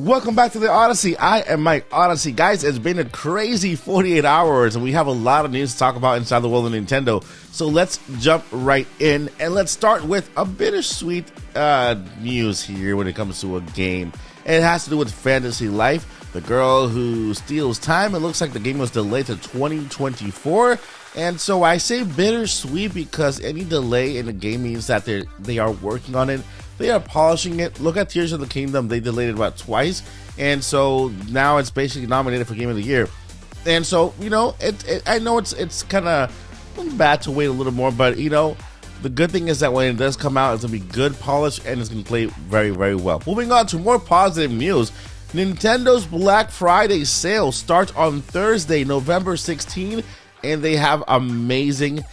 Welcome back to the Odyssey. I am Mike Odyssey. Guys, it's been a crazy 48 hours and we have a lot of news to talk about inside the world of Nintendo. So let's jump right in and let's start with a bittersweet news here when it comes to a game. And it has to do with Fantasy Life, the girl who steals time. It looks like the game was delayed to 2024. And so I say bittersweet because any delay in the game means that they are working on it. They are polishing it. Look at Tears of the Kingdom. They delayed it about twice. And so now it's basically nominated for Game of the Year. And so, you know, I know it's kind of bad to wait a little more. But, you know, the good thing is that when it does come out, it's going to be good polish and it's going to play very, very well. Moving on to more positive news. Nintendo's Black Friday sale starts on Thursday, November 16. And they have amazing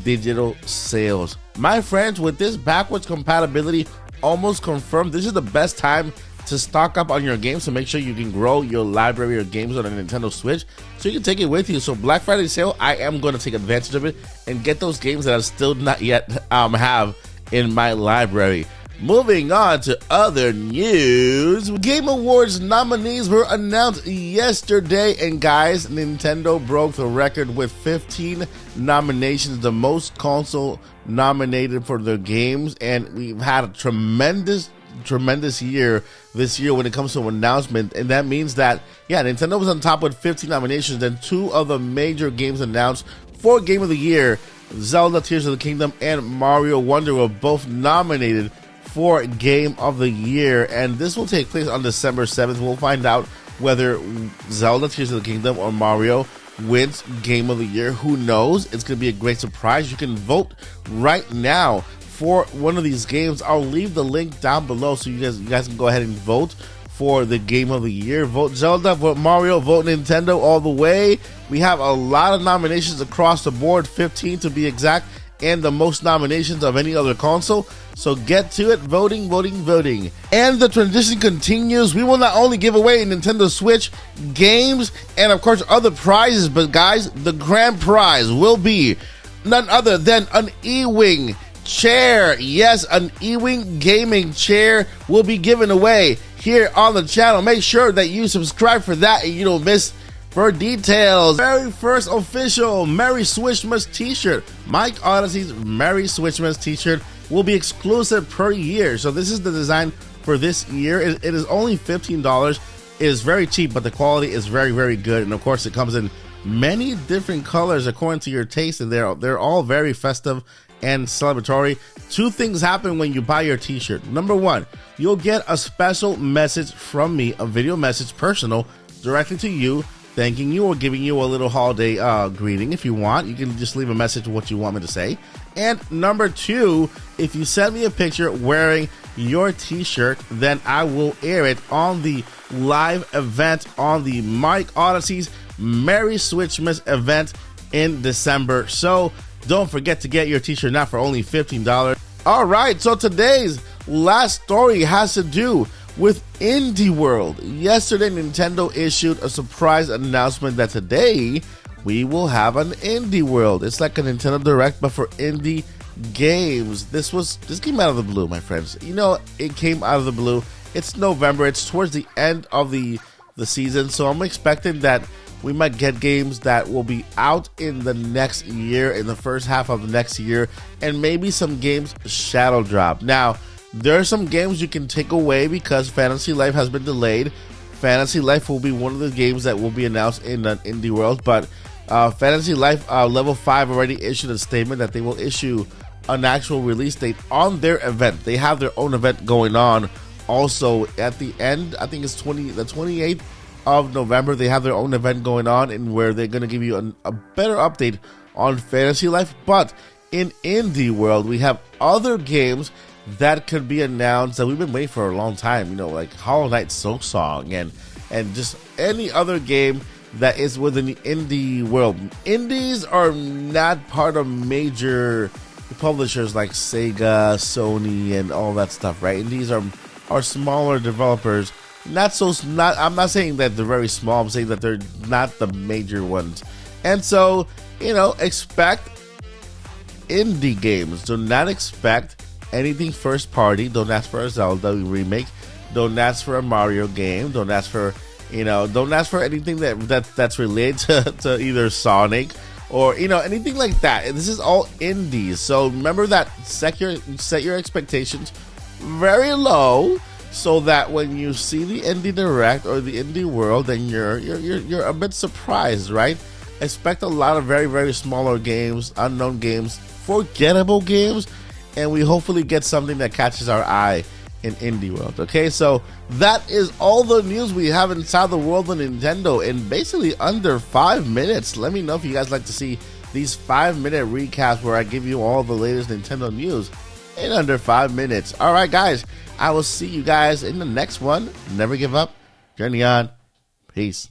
digital sales. My friends, with this backwards compatibility almost confirmed, this is the best time to stock up on your games to make sure you can grow your library of games on a Nintendo Switch so you can take it with you. So Black Friday sale, I am going to take advantage of it and get those games that I still not yet have in my library. Moving on to other news, Game Awards nominees were announced yesterday, and guys, Nintendo broke the record with 15 nominations, the most console nominated for their games, and we've had a tremendous year this year when it comes to announcement, and that means that, yeah, Nintendo was on top with 15 nominations, then two of the major games announced for Game of the Year, Zelda Tears of the Kingdom and Mario Wonder, were both nominated for Game of the Year, and this will take place on December 7th. We'll find out whether Zelda Tears of the Kingdom or Mario wins Game of the Year. Who knows? It's going to be a great surprise. You can vote right now for one of these games. I'll leave the link down below so you guys can go ahead and vote for the Game of the Year. Vote Zelda, vote Mario, vote Nintendo all the way. We have a lot of nominations across the board, 15 to be exact, and the most nominations of any other console. So get to it, voting. And the transition continues. We will not only give away Nintendo Switch games and of course other prizes, but guys, the grand prize will be none other than an E-Wing chair. Yes, an E-Wing gaming chair will be given away here on the channel. Make sure that you subscribe for that and you don't miss for details. Very first official Merry Switchmas t-shirt. Mike Odyssey's Merry Switchmas t-shirt will be exclusive per year. So this is the design for this year. It is only $15. It is very cheap, but the quality is very, very good. And of course, it comes in many different colors according to your taste, and they're all very festive and celebratory. Two things happen when you buy your t-shirt. Number one, you'll get a special message from me, a video message, personal, directly to you, thanking you or giving you a little holiday greeting. If you want, you can just leave a message of what you want me to say. And number two, if you send me a picture wearing your t-shirt, then I will air it on the live event on the Mike Odyssey's Merry Switchmas event in December. So don't forget to get your t-shirt now for only $15. All right, so today's last story has to do with Indie World. Yesterday, Nintendo issued a surprise announcement that today we will have an Indie World. It's like a Nintendo Direct, but for indie games. This came out of the blue, my friends. You know, it came out of the blue. It's November. It's towards the end of the season, so I'm expecting that we might get games that will be out in the next year, in the first half of the next year, and maybe some games shadow drop. Now, there are some games you can take away because Fantasy Life has been delayed. Fantasy Life will be one of the games that will be announced in an Indie World, but Fantasy Life Level 5 already issued a statement that they will issue an actual release date on their event. They have their own event going on also at the end. I think it's the 28th of November. They have their own event going on and where they're going to give you a better update on Fantasy Life. But in Indie World, we have other games that could be announced that we've been waiting for a long time, you know, like Hollow Knight Silk Song and just any other game that is within the Indie World. Indies are not part of major publishers like Sega, Sony, and all that stuff, right? Indies are smaller developers. I'm not saying that they're very small. I'm saying that they're not the major ones. And so, you know, expect indie games. Do not expect anything first party. Don't ask for a Zelda remake. Don't ask for a Mario game. Don't ask for, don't ask for anything that's related to either Sonic or, anything like that. This is all indies. So remember that set your expectations very low, so that when you see the indie direct or the indie world, then you're a bit surprised, right? Expect a lot of very, very smaller games, unknown games, forgettable games, and we hopefully get something that catches our eye in indie world. Okay, so that is all the news we have inside the world of Nintendo in basically under 5 minutes. Let me know if you guys like to see these 5-minute recaps where I give you all the latest Nintendo news in under 5 minutes. All right, guys, I will see you guys in the next one. Never give up. Journey on. Peace.